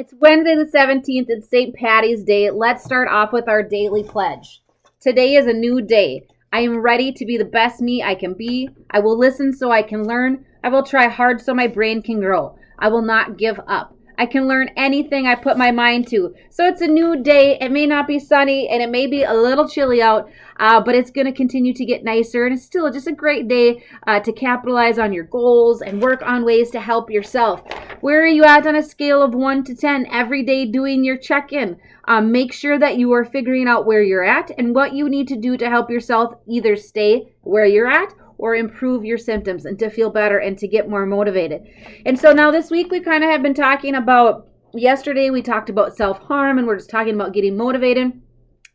It's Wednesday the 17th. It's St. Patty's Day. Let's start off with our daily pledge. Today is a new day. I am ready to be the best me I can be. I will listen so I can learn. I will try hard so my brain can grow. I will not give up. I can learn anything I put my mind to. So it's a new day. It may not be sunny and it may be a little chilly out, but it's going to continue to get nicer. And it's still just a great day to capitalize on your goals and work on ways to help yourself. Where are you at on a scale of 1 to 10 every day doing your check-in? Make sure that you are figuring out where you're at and what you need to do to help yourself either stay where you're at or improve your symptoms and to feel better and to get more motivated. And so now this week we kind of have been talking about, yesterday we talked about self-harm and we're just talking about getting motivated.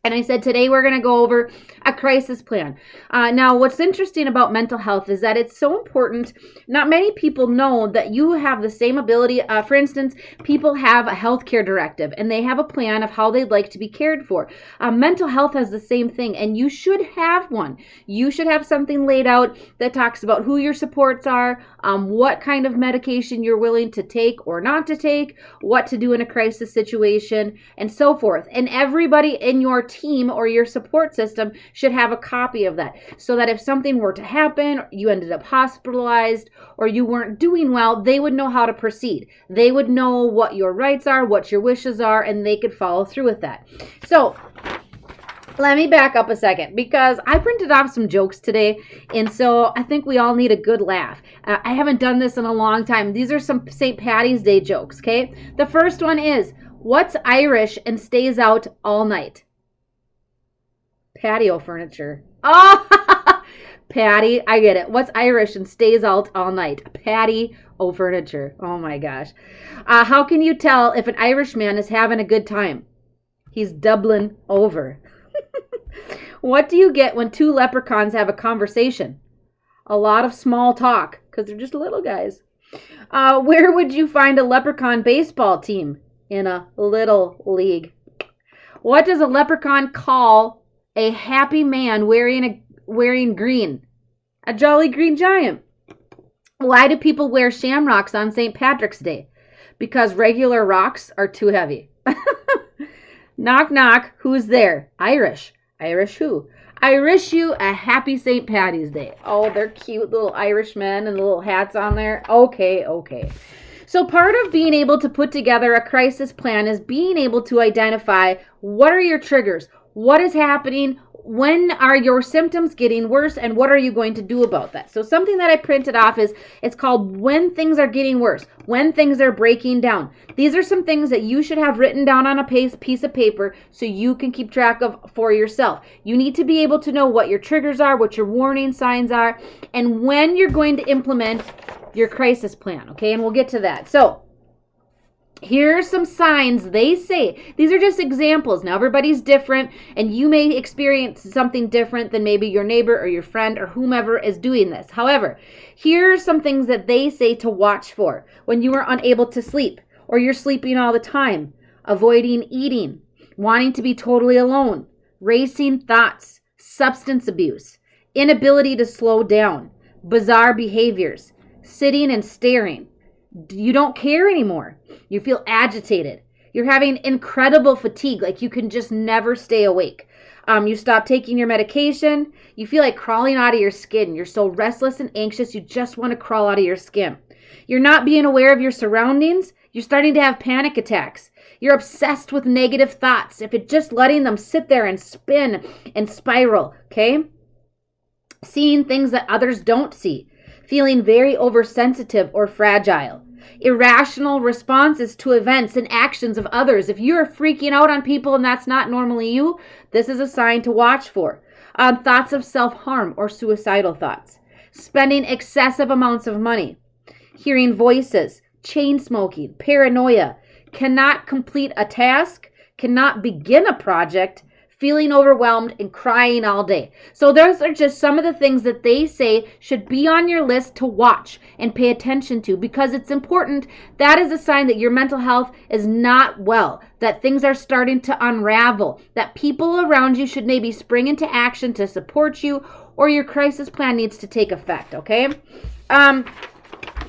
And I said today we're going to go over a crisis plan. Now, what's interesting about mental health is that it's so important. Not many people know that you have the same ability. For instance, people have a healthcare directive and they have a plan of how they'd like to be cared for. Mental health has the same thing, and you should have one. You should have something laid out that talks about who your supports are, what kind of medication you're willing to take or not to take, what to do in a crisis situation, and so forth. And everybody in your team or your support system should have a copy of that, so that if something were to happen, you ended up hospitalized, or you weren't doing well, they would know how to proceed. They would know what your rights are, what your wishes are, and they could follow through with that. So let me back up a second, because I printed off some jokes today, and so I think we all need a good laugh. I haven't done this in a long time. These are some St. Patty's Day jokes, okay? The first one is, what's Irish and stays out all night? Patio furniture. Oh, Patty, I get it. What's Irish and stays out all night? Patio furniture. Oh my gosh. How can you tell if an Irishman is having a good time? He's doubling over. What do you get when two leprechauns have a conversation? A lot of small talk, because they're just little guys. Where would you find a leprechaun baseball team? In a little league. What does a leprechaun call a happy man wearing green? A jolly green giant. Why do people wear shamrocks on St. Patrick's Day? Because regular rocks are too heavy. Knock, knock. Who's there? Irish. Irish who? I wish you a happy St. Patty's Day. Oh, they're cute little Irishmen and the little hats on there. Okay. So part of being able to put together a crisis plan is being able to identify what are your triggers, what is happening, when are your symptoms getting worse, and what are you going to do about that? So something that I printed off is, it's called when things are getting worse, when things are breaking down. These are some things that you should have written down on a piece of paper so you can keep track of for yourself. You need to be able to know what your triggers are, what your warning signs are, and when you're going to implement your crisis plan, okay? And we'll get to that. So here are some signs they say. These are just examples. Now, everybody's different, and you may experience something different than maybe your neighbor or your friend or whomever is doing this. However, here are some things that they say to watch for when you are unable to sleep or you're sleeping all the time, avoiding eating, wanting to be totally alone, racing thoughts, substance abuse, inability to slow down, bizarre behaviors, sitting and staring. You don't care anymore. You feel agitated. You're having incredible fatigue, like you can just never stay awake. You stop taking your medication. You feel like crawling out of your skin. You're so restless and anxious, you just want to crawl out of your skin. You're not being aware of your surroundings. You're starting to have panic attacks. You're obsessed with negative thoughts. If it's just letting them sit there and spin and spiral, okay? Seeing things that others don't see. Feeling very oversensitive or fragile. Irrational responses to events and actions of others. If you're freaking out on people and that's not normally you, this is a sign to watch for. Thoughts of self-harm or suicidal thoughts. Spending excessive amounts of money. Hearing voices. Chain smoking. Paranoia. Cannot complete a task. Cannot begin a project. Feeling overwhelmed and crying all day. So those are just some of the things that they say should be on your list to watch and pay attention to, because it's important. That is a sign that your mental health is not well, that things are starting to unravel, that people around you should maybe spring into action to support you, or your crisis plan needs to take effect, okay?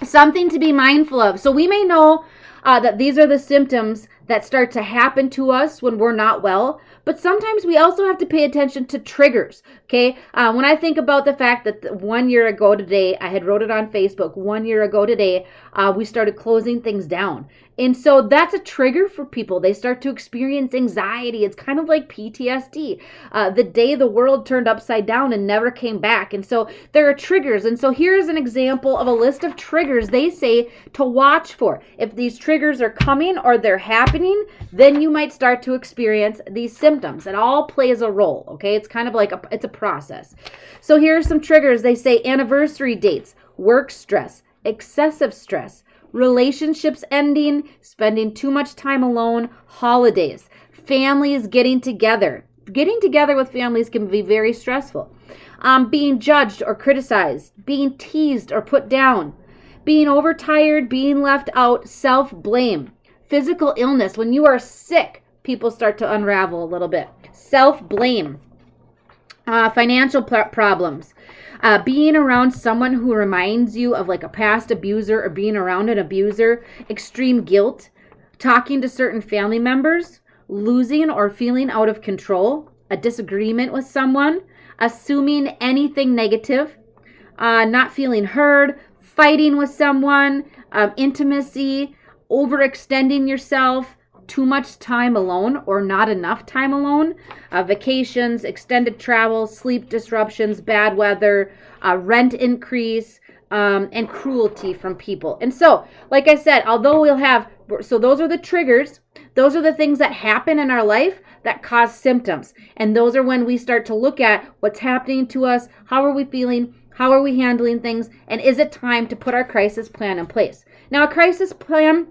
Something to be mindful of. So we may know that these are the symptoms that start to happen to us when we're not well. But sometimes we also have to pay attention to triggers, okay? When I think about the fact that 1 year ago today, I had wrote it on Facebook, 1 year ago today, we started closing things down. And so that's a trigger for people. They start to experience anxiety. It's kind of like PTSD, the day the world turned upside down and never came back. And so there are triggers. And so here's an example of a list of triggers they say to watch for. If these triggers are coming or they're happening, then you might start to experience these symptoms. It all plays a role, okay? It's kind of like it's a process. So here are some triggers. They say anniversary dates, work stress, excessive stress, relationships ending, spending too much time alone, holidays, families getting together. Getting together with families can be very stressful. Being judged or criticized, being teased or put down, being overtired, being left out, self-blame, physical illness. When you are sick, people start to unravel a little bit. Self-blame, financial problems. Being around someone who reminds you of like a past abuser or being around an abuser, extreme guilt, talking to certain family members, losing or feeling out of control, a disagreement with someone, assuming anything negative, not feeling heard, fighting with someone, intimacy, overextending yourself, too much time alone or not enough time alone, vacations, extended travel, sleep disruptions, bad weather, rent increase, and cruelty from people. And so, like I said, although so those are the triggers, those are the things that happen in our life that cause symptoms. And those are when we start to look at what's happening to us, how are we feeling, how are we handling things, and is it time to put our crisis plan in place? Now, a crisis plan,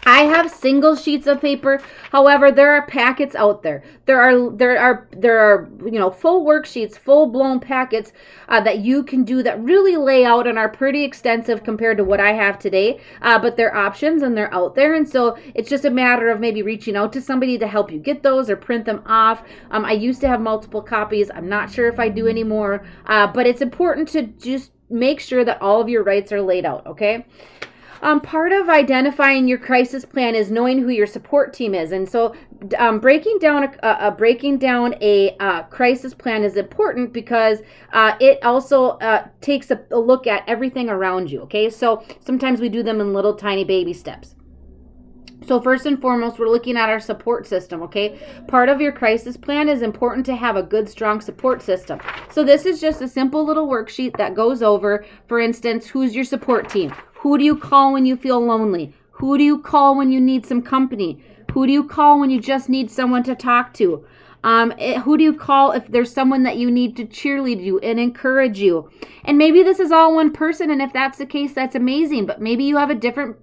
I have single sheets of paper. However, there are packets out there. There are full worksheets, full blown packets that you can do that really lay out and are pretty extensive compared to what I have today. But they're options and they're out there, and so it's just a matter of maybe reaching out to somebody to help you get those or print them off. I used to have multiple copies. I'm not sure if I do anymore, but it's important to just make sure that all of your rights are laid out. Okay. Part of identifying your crisis plan is knowing who your support team is, and so breaking down a crisis plan is important because it also takes a look at everything around you. Okay, so sometimes we do them in little tiny baby steps. So first and foremost, we're looking at our support system, okay? Part of your crisis plan is important to have a good, strong support system. So this is just a simple little worksheet that goes over, for instance, who's your support team? Who do you call when you feel lonely? Who do you call when you need some company? Who do you call when you just need someone to talk to? Who do you call if there's someone that you need to cheerlead you and encourage you? And maybe this is all one person, and if that's the case, that's amazing. But maybe you have a different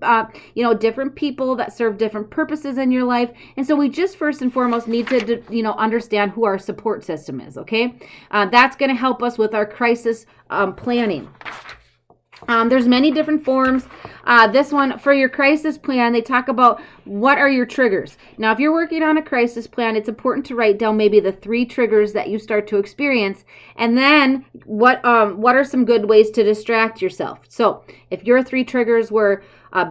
people that serve different purposes in your life. And so we just first and foremost need to, understand who our support system is, okay? That's going to help us with our crisis planning. There's many different forms. This one, for your crisis plan, they talk about what are your triggers. Now, if you're working on a crisis plan, it's important to write down maybe the 3 triggers that you start to experience, and then what are some good ways to distract yourself. So if your 3 triggers were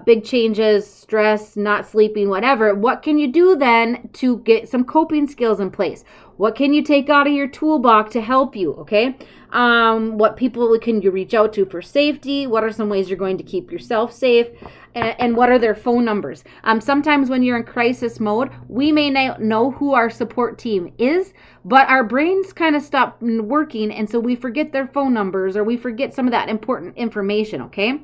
big changes, stress, not sleeping, whatever, what can you do then to get some coping skills in place? What can you take out of your toolbox to help you, okay? What people can you reach out to for safety? What are some ways you're going to keep yourself safe? And what are their phone numbers? Sometimes when you're in crisis mode, we may not know who our support team is, but our brains kind of stop working, and so we forget their phone numbers or we forget some of that important information, okay?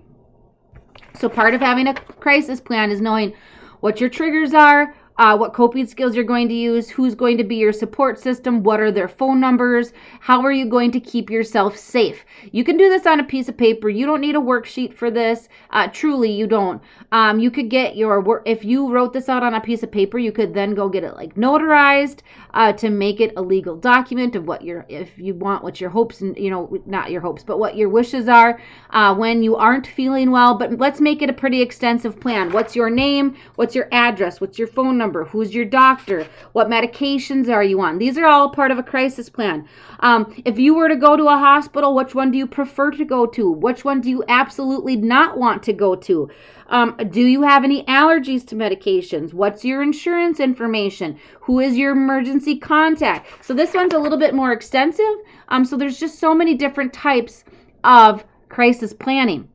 So part of having a crisis plan is knowing what your triggers are, what coping skills you're going to use, who's going to be your support system, what are their phone numbers, how are you going to keep yourself safe. You can do this on a piece of paper. You don't need a worksheet for this. Truly, you don't. You could get if you wrote this out on a piece of paper, you could then go get it like notarized to make it a legal document of what your hopes, and not your hopes, but what your wishes are when you aren't feeling well. But let's make it a pretty extensive plan. What's your name? What's your address? What's your phone number? number? Who's your doctor? What medications are you on? These are all part of a crisis plan. If you were to go to a hospital, which one do you prefer to go to? Which one do you absolutely not want to go to? Do you have any allergies to medications? What's your insurance information? Who is your emergency contact? So this one's a little bit more extensive. So there's just so many different types of crisis planning.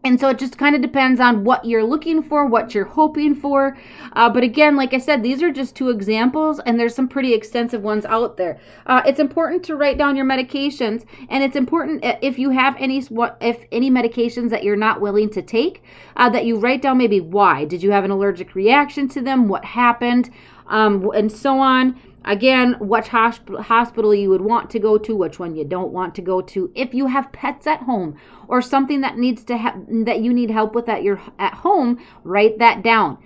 And so it just kind of depends on what you're looking for, what you're hoping for. But again, like I said, these are just 2 examples, and there's some pretty extensive ones out there. It's important to write down your medications, and it's important if you have any medications that you're not willing to take, that you write down maybe why. Did you have an allergic reaction to them? What happened? And so on. Again, which hospital you would want to go to, which one you don't want to go to. If you have pets at home or something that needs to that you need help with at home, write that down.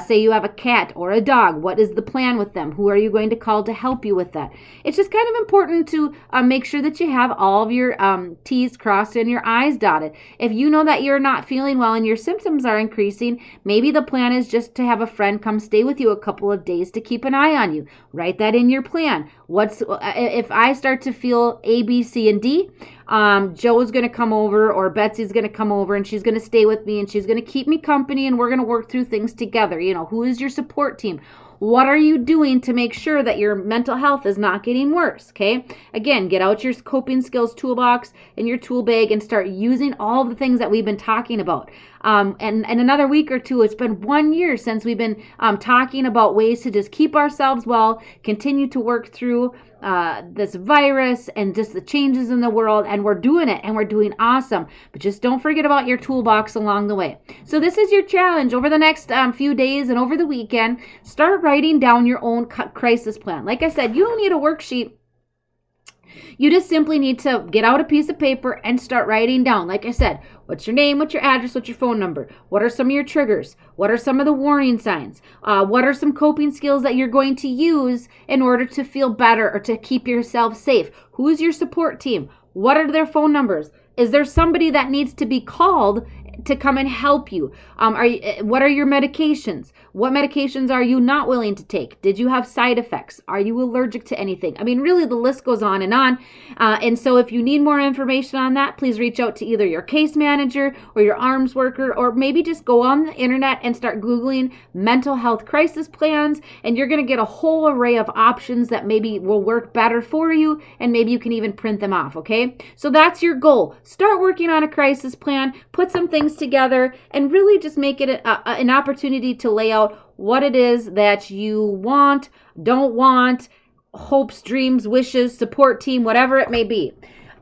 Say you have a cat or a dog. What is the plan with them? Who are you going to call to help you with that? It's just kind of important to make sure that you have all of your T's crossed and your I's dotted. If you know that you're not feeling well and your symptoms are increasing, maybe the plan is just to have a friend come stay with you a couple of days to keep an eye on you. Write that in your plan. If I start to feel A, B, C, and D, Joe's going to come over, or Betsy's going to come over, and she's going to stay with me, and she's going to keep me company, and we're going to work through things together. Who is your support team? What are you doing to make sure that your mental health is not getting worse? Okay. Again, get out your coping skills toolbox and your tool bag and start using all the things that we've been talking about. And another week or two, it's been 1 year since we've been talking about ways to just keep ourselves well, continue to work through this virus and just the changes in the world, and we're doing it, and we're doing awesome. But just don't forget about your toolbox along the way. So this is your challenge over the next few days and over the weekend. Start writing down your own crisis plan. Like I said, you don't need a worksheet. You just simply need to get out a piece of paper and start writing down. Like I said, what's your name, what's your address, what's your phone number? What are some of your triggers? What are some of the warning signs? What are some coping skills that you're going to use in order to feel better or to keep yourself safe? Who's your support team? What are their phone numbers? Is there somebody that needs to be called to come and help you? What are your medications? What medications are you not willing to take? Did you have side effects? Are you allergic to anything? I mean, really, the list goes on. And so if you need more information on that, please reach out to either your case manager or your arms worker, or maybe just go on the internet and start Googling mental health crisis plans, and you're going to get a whole array of options that maybe will work better for you, and maybe you can even print them off, okay? So that's your goal. Start working on a crisis plan, put some things together, and really just make it an opportunity to lay out what it is that you want, don't want, hopes, dreams, wishes, support team, whatever it may be.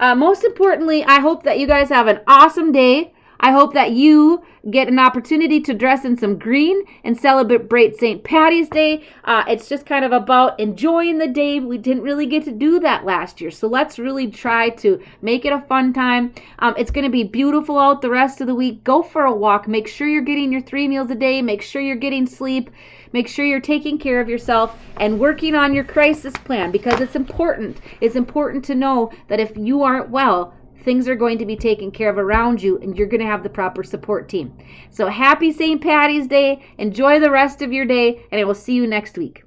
Most importantly, I hope that you guys have an awesome day. I hope that you get an opportunity to dress in some green and celebrate St. Patty's Day. It's just kind of about enjoying the day. We didn't really get to do that last year, so let's really try to make it a fun time. It's going to be beautiful out the rest of the week. Go for a walk. Make sure you're getting your 3 meals a day. Make sure you're getting sleep. Make sure you're taking care of yourself and working on your crisis plan, because it's important. It's important to know that if you aren't well, things are going to be taken care of around you, and you're going to have the proper support team. So happy St. Patty's Day. Enjoy the rest of your day, and I will see you next week.